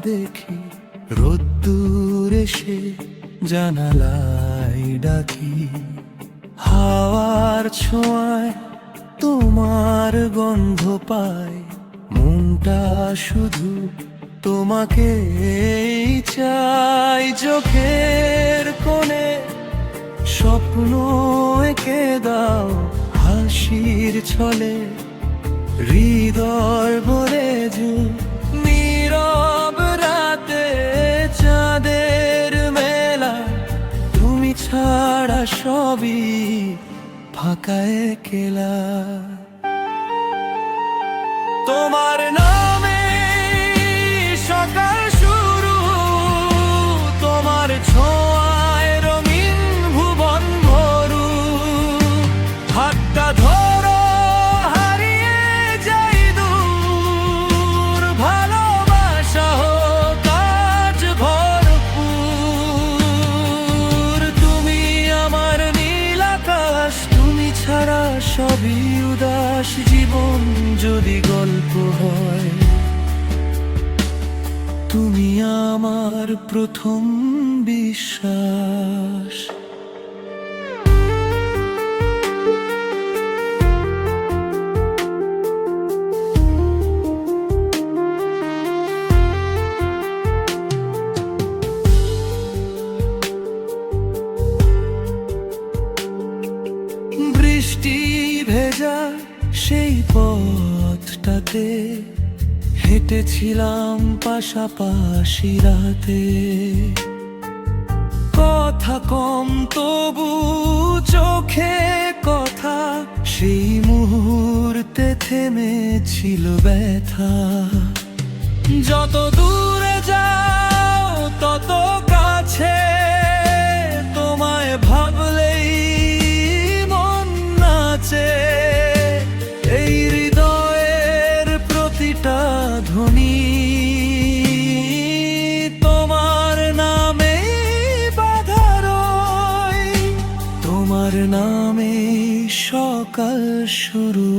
দেখি, রোদ্দুর এসে জানালায় ডাকি। হাওয়ার ছোঁয়ায় তোমার গন্ধ পায়, মনটা শুধু তোমাকে চাই। চোখের কোণে স্বপ্ন এঁকে দাও, হাসির ছলে হৃদয় ভরে যে। নীরব রাতে চাঁদের মেলা, তুমি ছাড়া সবই ফাঁকা একলা। তোমার নামে সকাল শুরু, তোমার ছোঁয়ায় রঙিন ভুবন ভরু। হাতটা ধরো, হারিয়ে যাই দূর, ভালোবাসা হোক আজ ভরপুর। তুমি আমার নীল আকাশ, তুমি ছাড়া সবই উদাস। জীবন যদি গল্প হয়, তুমি আমার প্রথম বিশ্বাস। বৃষ্টি ভেজা সেই পথটাতে হেঁটেছিলাম পাশাপাশি রাতে। কথা কম তবু চোখে কথা, সেই মুহূর্তে থেমেছিল ব্যথা। যত দূরে যাও তত কাছে, তোমায় ভাবলেই মন নাচে। এই হৃদয়ের প্রতিটা ধ্বনি তোমার নামে বাঁধা রয়। তোমার নামে সকাল শুরু,